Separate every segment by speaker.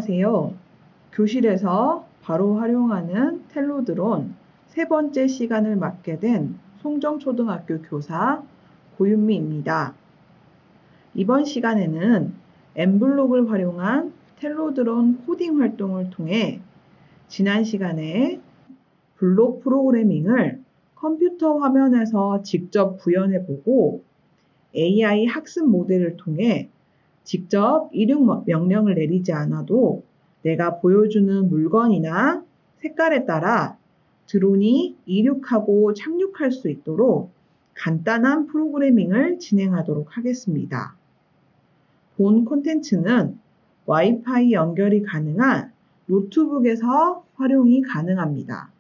Speaker 1: 안녕하세요. 교실에서 바로 활용하는 텔로 드론 세 번째 시간을 맡게 된 송정초등학교 교사 고윤미입니다. 이번 시간에는 엠블록을 활용한 텔로 드론 코딩 활동을 통해 지난 시간에 블록 프로그래밍을 컴퓨터 화면에서 직접 구현해보고 AI 학습 모델을 통해 직접 이륙 명령을 내리지 않아도 내가 보여주는 물건이나 색깔에 따라 드론이 이륙하고 착륙할 수 있도록 간단한 프로그래밍을 진행하도록 하겠습니다. 본 콘텐츠는 와이파이 연결이 가능한 노트북에서 활용이 가능합니다.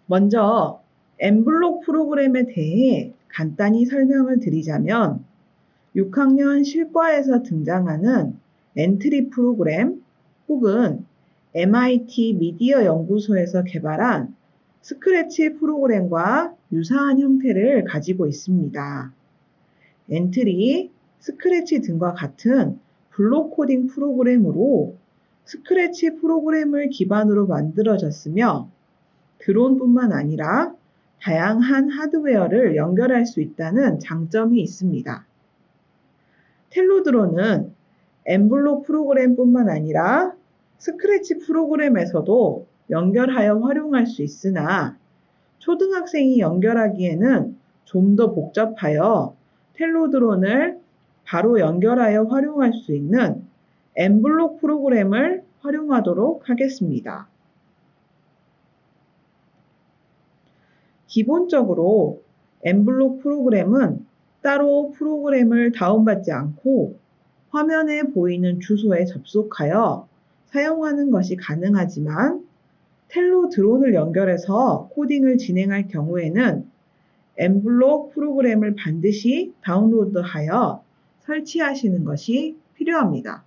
Speaker 1: 먼저 엠블록 프로그램에 대해 간단히 설명을 드리자면 6학년 실과에서 등장하는 엔트리 프로그램 혹은 MIT 미디어 연구소에서 개발한 스크래치 프로그램과 유사한 형태를 가지고 있습니다. 엔트리, 스크래치 등과 같은 블록 코딩 프로그램으로 스크래치 프로그램을 기반으로 만들어졌으며 드론뿐만 아니라 다양한 하드웨어를 연결할 수 있다는 장점이 있습니다. 텔로 드론은 엠블록 프로그램뿐만 아니라 스크래치 프로그램에서도 연결하여 활용할 수 있으나 초등학생이 연결하기에는 좀 더 복잡하여 텔로 드론을 바로 연결하여 활용할 수 있는 엠블록 프로그램을 활용하도록 하겠습니다. 기본적으로 엠블록 프로그램은 따로 프로그램을 다운받지 않고 화면에 보이는 주소에 접속하여 사용하는 것이 가능하지만 텔로 드론을 연결해서 코딩을 진행할 경우에는 엠블록 프로그램을 반드시 다운로드하여 설치하시는 것이 필요합니다.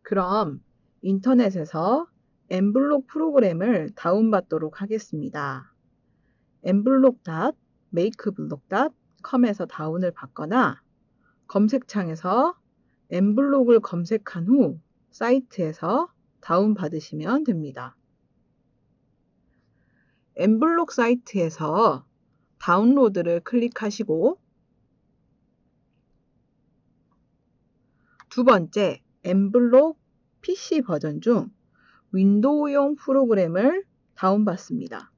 Speaker 1: 그럼 인터넷에서 엠블록 프로그램을 다운받도록 하겠습니다. emblock.makeblock.com에서 다운을 받거나 검색창에서 엠블록을 검색한 후 사이트에서 다운받으시면 됩니다. 엠블록 사이트에서 다운로드를 클릭하시고 두 번째 엠블록 PC 버전 중 윈도우용 프로그램을 다운받습니다.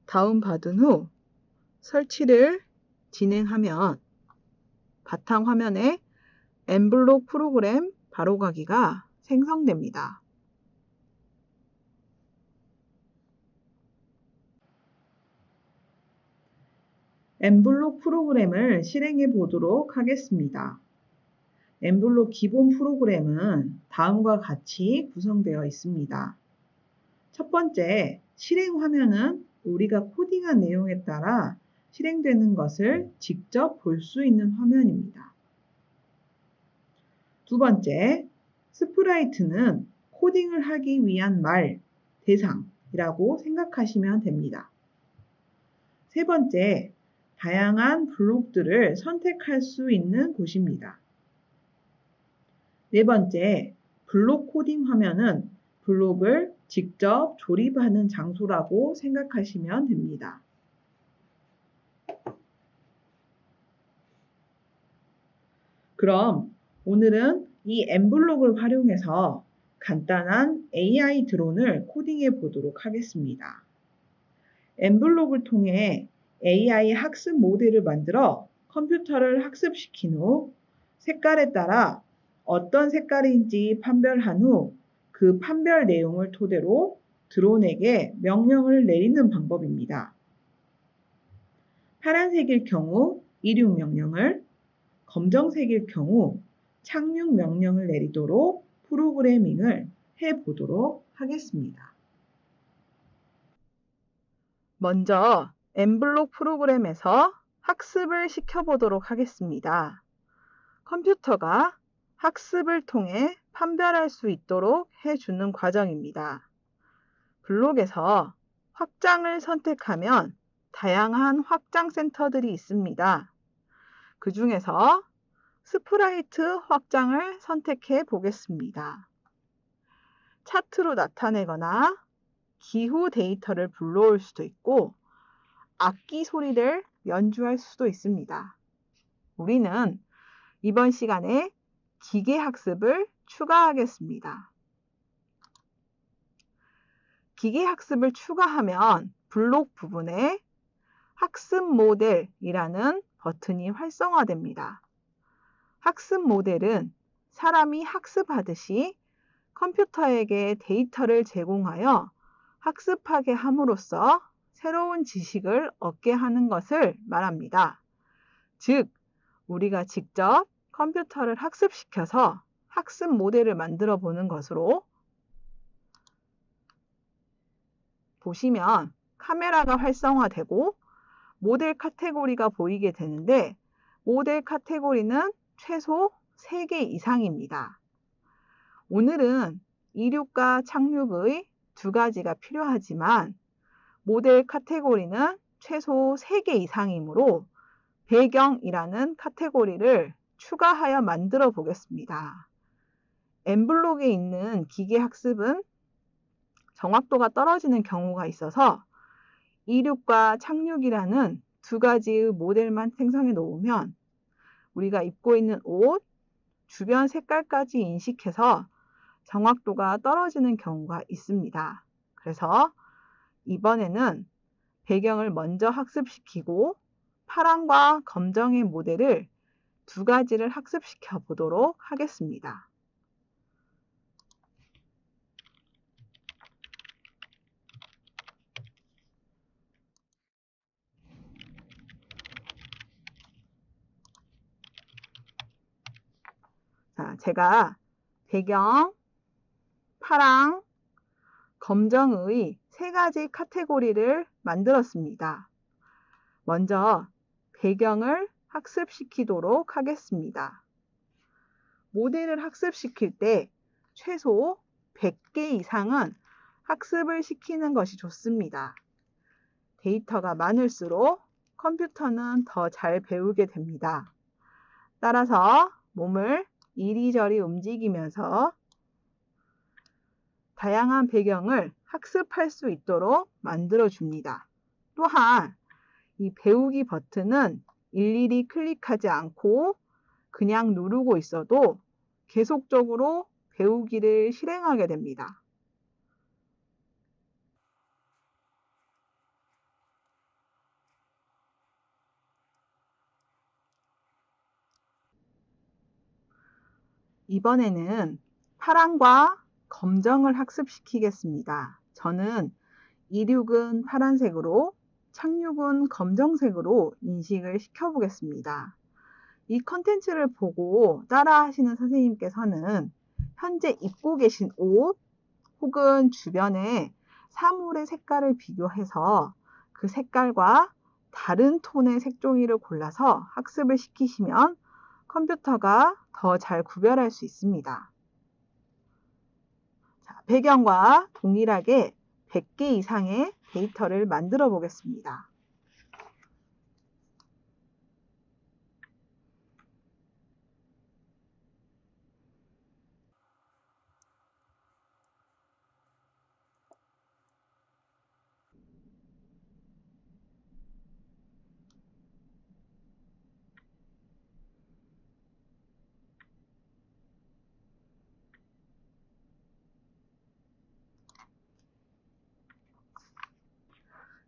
Speaker 1: 다운받은 후 설치를 진행하면 바탕화면에 엠블록 프로그램 바로가기가 생성됩니다. 엠블록 프로그램을 실행해 보도록 하겠습니다. 엠블록 기본 프로그램은 다음과 같이 구성되어 있습니다. 첫 번째, 실행 화면은 우리가 코딩한 내용에 따라 실행되는 것을 직접 볼 수 있는 화면입니다. 두 번째, 스프라이트는 코딩을 하기 위한 말, 대상이라고 생각하시면 됩니다. 세 번째, 다양한 블록들을 선택할 수 있는 곳입니다. 네 번째, 블록 코딩 화면은 블록을 직접 조립하는 장소라고 생각하시면 됩니다. 그럼 오늘은 이 엠블록을 활용해서 간단한 AI 드론을 코딩해 보도록 하겠습니다. 엠블록을 통해 AI 학습 모델을 만들어 컴퓨터를 학습시킨 후 색깔에 따라 어떤 색깔인지 판별한 후 그 판별 내용을 토대로 드론에게 명령을 내리는 방법입니다. 파란색일 경우 이륙 명령을, 검정색일 경우 착륙 명령을 내리도록 프로그래밍을 해 보도록 하겠습니다. 먼저 N블록 프로그램에서 학습을 시켜보도록 하겠습니다. 컴퓨터가 학습을 통해 판별할 수 있도록 해주는 과정입니다. 블록에서 확장을 선택하면 다양한 확장 센터들이 있습니다. 그 중에서 스프라이트 확장을 선택해 보겠습니다. 차트로 나타내거나 기후 데이터를 불러올 수도 있고 악기 소리를 연주할 수도 있습니다. 우리는 이번 시간에 기계 학습을 추가하겠습니다. 기계 학습을 추가하면 블록 부분에 학습 모델이라는 버튼이 활성화됩니다. 학습 모델은 사람이 학습하듯이 컴퓨터에게 데이터를 제공하여 학습하게 함으로써 새로운 지식을 얻게 하는 것을 말합니다. 즉, 우리가 직접 컴퓨터를 학습시켜서 학습 모델을 만들어 보는 것으로 보시면 카메라가 활성화되고 모델 카테고리가 보이게 되는데 모델 카테고리는 최소 3개 이상입니다. 오늘은 이륙과 착륙의 2가지가 필요하지만 모델 카테고리는 최소 3개 이상이므로 배경이라는 카테고리를 추가하여 만들어 보겠습니다. N블록에 있는 기계 학습은 정확도가 떨어지는 경우가 있어서 이륙과 착륙이라는 2가지의 모델만 생성해 놓으면 우리가 입고 있는 옷, 주변 색깔까지 인식해서 정확도가 떨어지는 경우가 있습니다. 그래서 이번에는 배경을 먼저 학습시키고 파랑과 검정의 모델을 2가지를 학습시켜 보도록 하겠습니다. 자, 제가 배경, 파랑, 검정의 3가지 카테고리를 만들었습니다. 먼저 배경을 학습시키도록 하겠습니다. 모델을 학습시킬 때 최소 100개 이상은 학습을 시키는 것이 좋습니다. 데이터가 많을수록 컴퓨터는 더 잘 배우게 됩니다. 따라서 몸을 이리저리 움직이면서 다양한 배경을 학습할 수 있도록 만들어줍니다. 또한 이 배우기 버튼은 일일이 클릭하지 않고 그냥 누르고 있어도 계속적으로 배우기를 실행하게 됩니다. 이번에는 파랑과 검정을 학습시키겠습니다. 저는 이륙은 파란색으로, 착륙은 검정색으로 인식을 시켜보겠습니다. 이 컨텐츠를 보고 따라 하시는 선생님께서는 현재 입고 계신 옷 혹은 주변의 사물의 색깔을 비교해서 그 색깔과 다른 톤의 색종이를 골라서 학습을 시키시면 컴퓨터가 더 잘 구별할 수 있습니다. 자, 배경과 동일하게 100개 이상의 데이터를 만들어 보겠습니다.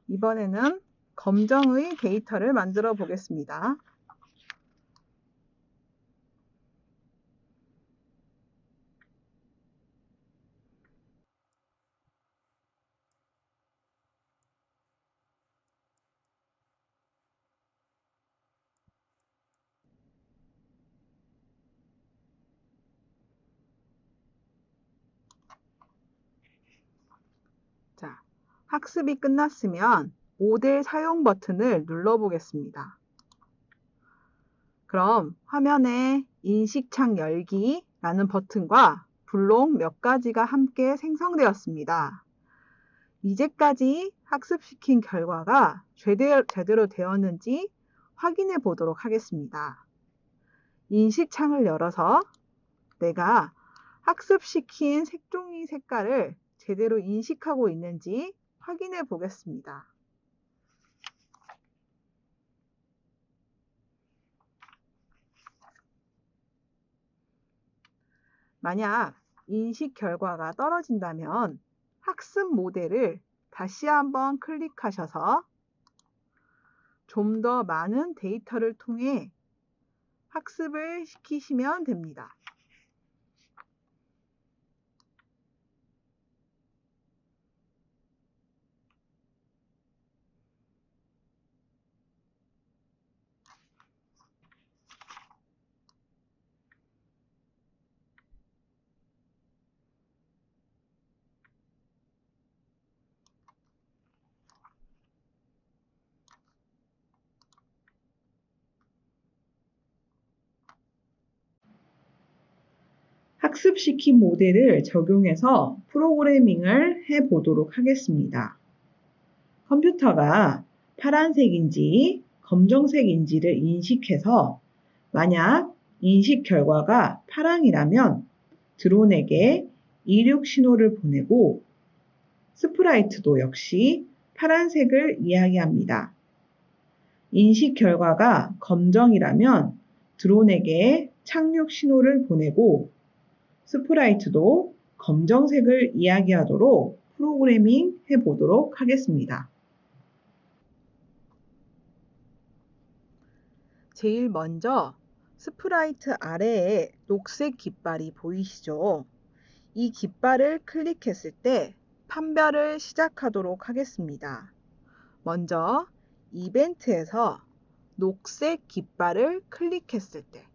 Speaker 1: 이번에는 검정의 데이터를 만들어 보겠습니다. 자, 학습이 끝났으면 모델 사용 버튼을 눌러보겠습니다. 그럼 화면에 인식창 열기라는 버튼과 블록 몇 가지가 함께 생성되었습니다. 이제까지 학습시킨 결과가 제대로 되었는지 확인해 보도록 하겠습니다. 인식창을 열어서 내가 학습시킨 색종이 색깔을 제대로 인식하고 있는지 확인해 보겠습니다. 만약 인식 결과가 떨어진다면 학습 모델을 다시 한번 클릭하셔서 좀 더 많은 데이터를 통해 학습을 시키시면 됩니다. 학습시킨 모델을 적용해서 프로그래밍을 해보도록 하겠습니다. 컴퓨터가 파란색인지 검정색인지를 인식해서 만약 인식 결과가 파랑이라면 드론에게 이륙 신호를 보내고 스프라이트도 역시 파란색을 이야기합니다. 인식 결과가 검정이라면 드론에게 착륙 신호를 보내고 스프라이트도 검정색을 이야기하도록 프로그래밍 해보도록 하겠습니다. 제일 먼저 스프라이트 아래에 녹색 깃발이 보이시죠? 이 깃발을 클릭했을 때 판별을 시작하도록 하겠습니다. 먼저 이벤트에서 녹색 깃발을 클릭했을 때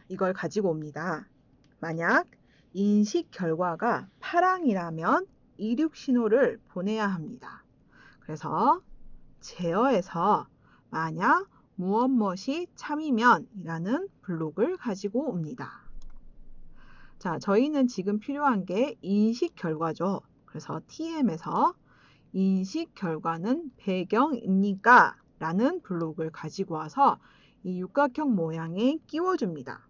Speaker 1: 이걸 가지고 옵니다. 만약 인식 결과가 파랑이라면 이륙 신호를 보내야 합니다. 그래서 제어에서 만약 무엇무엇이 참이면 이라는 블록을 가지고 옵니다. 자, 저희는 지금 필요한 게 인식 결과죠. 그래서 TM에서 인식 결과는 배경입니까? 라는 블록을 가지고 와서 이 육각형 모양에 끼워줍니다.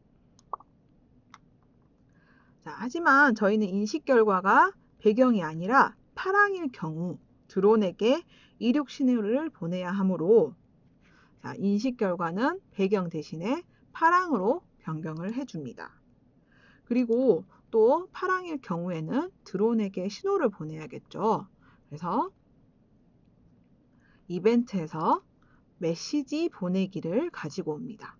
Speaker 1: 자, 하지만 저희는 인식 결과가 배경이 아니라 파랑일 경우 드론에게 이륙 신호를 보내야 하므로 자, 인식 결과는 배경 대신에 파랑으로 변경을 해줍니다. 그리고 또 파랑일 경우에는 드론에게 신호를 보내야겠죠. 그래서 이벤트에서 메시지 보내기를 가지고 옵니다.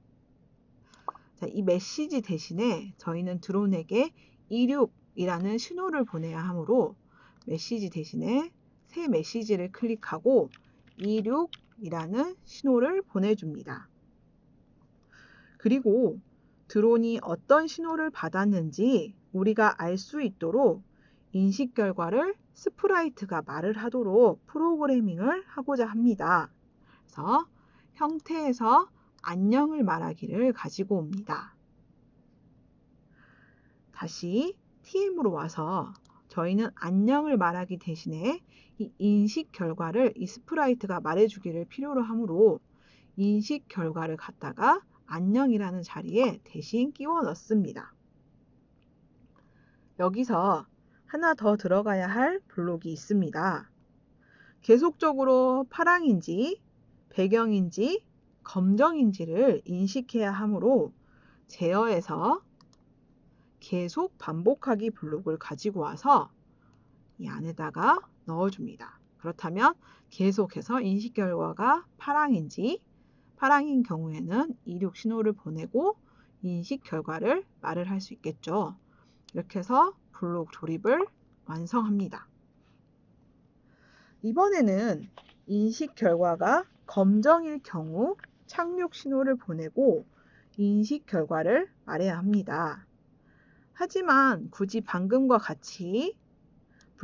Speaker 1: 자, 이 메시지 대신에 저희는 드론에게 이륙이라는 신호를 보내야 하므로 메시지 대신에 새 메시지를 클릭하고 이륙이라는 신호를 보내줍니다. 그리고 드론이 어떤 신호를 받았는지 우리가 알 수 있도록 인식 결과를 스프라이트가 말을 하도록 프로그래밍을 하고자 합니다. 그래서 형태에서 안녕을 말하기를 가지고 옵니다. 다시 TM으로 와서 저희는 안녕을 말하기 대신에 이 인식 결과를 이 스프라이트가 말해주기를 필요로 하므로 인식 결과를 갖다가 안녕이라는 자리에 대신 끼워 넣습니다. 여기서 하나 더 들어가야 할 블록이 있습니다. 계속적으로 파랑인지 배경인지 검정인지를 인식해야 하므로 제어에서 계속 반복하기 블록을 가지고 와서 이 안에다가 넣어줍니다. 그렇다면 계속해서 인식 결과가 파랑인지 파랑인 경우에는 이륙 신호를 보내고 인식 결과를 말을 할 수 있겠죠. 이렇게 해서 블록 조립을 완성합니다. 이번에는 인식 결과가 검정일 경우 착륙 신호를 보내고 인식 결과를 말해야 합니다. 하지만 굳이 방금과 같이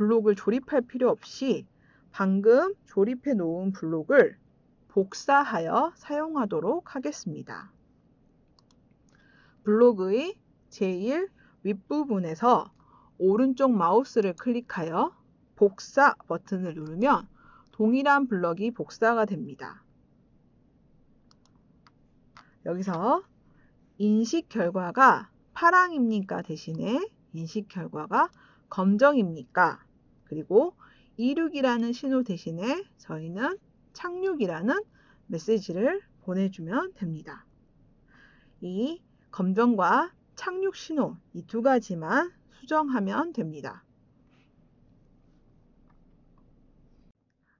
Speaker 1: 블록을 조립할 필요 없이 방금 조립해 놓은 블록을 복사하여 사용하도록 하겠습니다. 블록의 제일 윗부분에서 오른쪽 마우스를 클릭하여 복사 버튼을 누르면 동일한 블럭이 복사가 됩니다. 여기서 인식 결과가 파랑입니까? 대신에 인식 결과가 검정입니까? 그리고 이륙이라는 신호 대신에 저희는 착륙이라는 메시지를 보내주면 됩니다. 이 검정과 착륙 신호 이 두 가지만 수정하면 됩니다.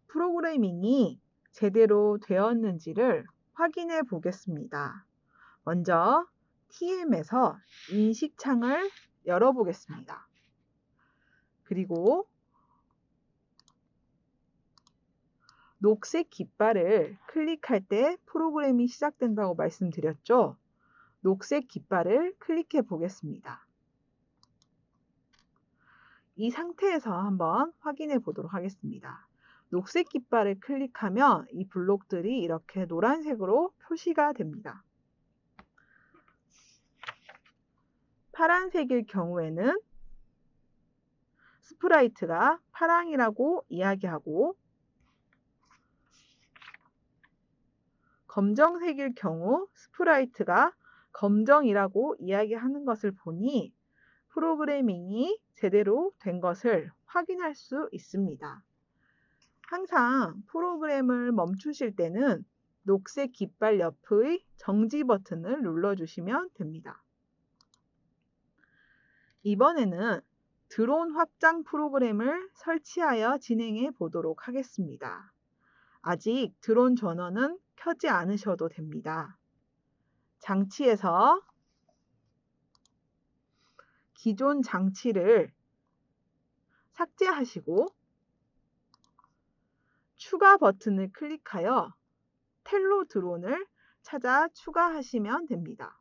Speaker 1: 프로그래밍이 제대로 되었는지를 확인해 보겠습니다. 먼저 TM에서 인식창을 열어보겠습니다. 그리고 녹색 깃발을 클릭할 때 프로그램이 시작된다고 말씀드렸죠? 녹색 깃발을 클릭해 보겠습니다. 이 상태에서 한번 확인해 보도록 하겠습니다. 녹색 깃발을 클릭하면 이 블록들이 이렇게 노란색으로 표시가 됩니다. 파란색일 경우에는 스프라이트가 파랑이라고 이야기하고 검정색일 경우 스프라이트가 검정이라고 이야기하는 것을 보니 프로그래밍이 제대로 된 것을 확인할 수 있습니다. 항상 프로그램을 멈추실 때는 녹색 깃발 옆의 정지 버튼을 눌러주시면 됩니다. 이번에는 드론 확장 프로그램을 설치하여 진행해 보도록 하겠습니다. 아직 드론 전원은 켜지 않으셔도 됩니다. 장치에서 기존 장치를 삭제하시고 추가 버튼을 클릭하여 텔로 드론을 찾아 추가하시면 됩니다.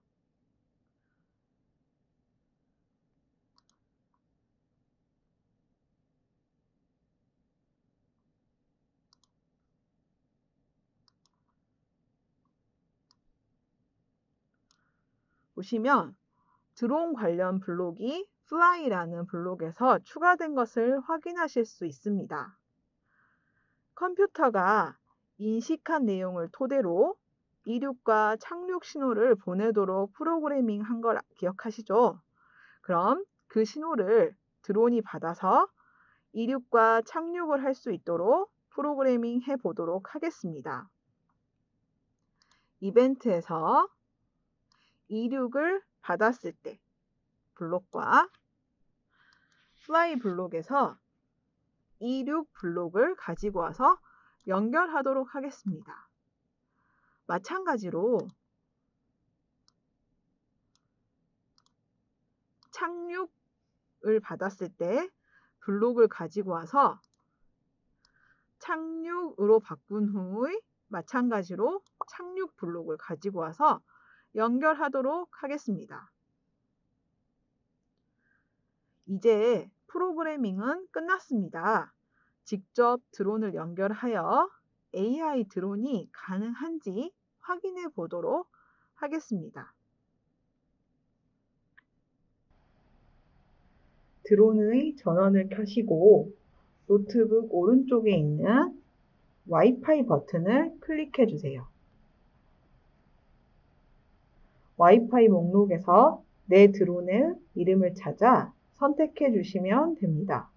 Speaker 1: 보시면 드론 관련 블록이 fly라는 블록에서 추가된 것을 확인하실 수 있습니다. 컴퓨터가 인식한 내용을 토대로 이륙과 착륙 신호를 보내도록 프로그래밍 한 걸 기억하시죠? 그럼 그 신호를 드론이 받아서 이륙과 착륙을 할 수 있도록 프로그래밍 해 보도록 하겠습니다. 이벤트에서 이륙을 받았을 때 블록과 fly 블록에서 이륙 블록을 가지고 와서 연결하도록 하겠습니다. 마찬가지로 착륙을 받았을 때 블록을 가지고 와서 착륙으로 바꾼 후에 마찬가지로 착륙 블록을 가지고 와서 연결하도록 하겠습니다. 이제 프로그래밍은 끝났습니다. 직접 드론을 연결하여 AI 드론이 가능한지 확인해 보도록 하겠습니다. 드론의 전원을 켜시고 노트북 오른쪽에 있는 와이파이 버튼을 클릭해 주세요. 와이파이 목록에서 내 드론의 이름을 찾아 선택해 주시면 됩니다.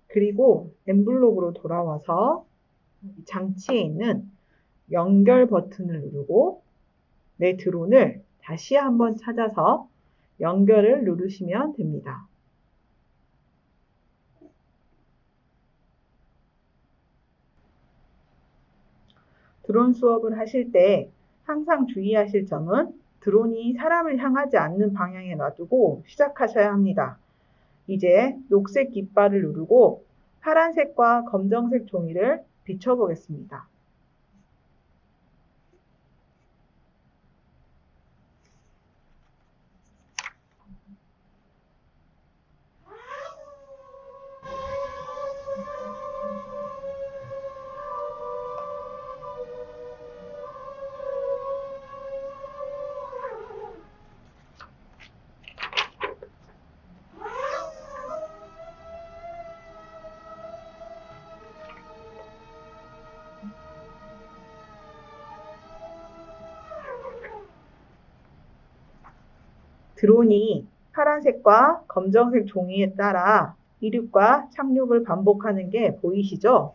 Speaker 1: 그리고 엠블록으로 돌아와서 장치에 있는 연결 버튼을 누르고 내 드론을 다시 한번 찾아서 연결을 누르시면 됩니다. 드론 수업을 하실 때 항상 주의하실 점은 드론이 사람을 향하지 않는 방향에 놔두고 시작하셔야 합니다. 이제 녹색 깃발을 누르고 파란색과 검정색 종이를 비춰보겠습니다. 드론이 파란색과 검정색 종이에 따라 이륙과 착륙을 반복하는 게 보이시죠?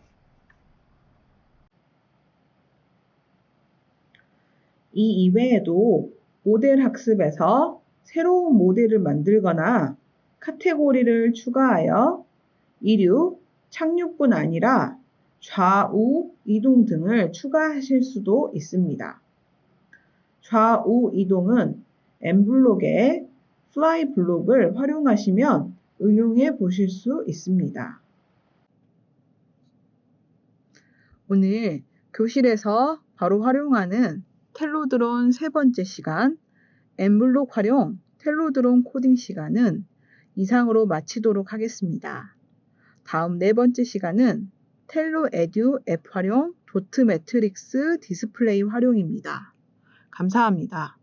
Speaker 1: 이 이외에도 모델 학습에서 새로운 모델을 만들거나 카테고리를 추가하여 이륙, 착륙뿐 아니라 좌우 이동 등을 추가하실 수도 있습니다. 좌우 이동은 엠블록의 플라이 블록을 활용하시면 응용해 보실 수 있습니다. 오늘 교실에서 바로 활용하는 텔로드론 세 번째 시간, 엠블록 활용 텔로드론 코딩 시간은 이상으로 마치도록 하겠습니다. 다음 네 번째 시간은 텔로 에듀 앱 활용 도트 매트릭스 디스플레이 활용입니다. 감사합니다.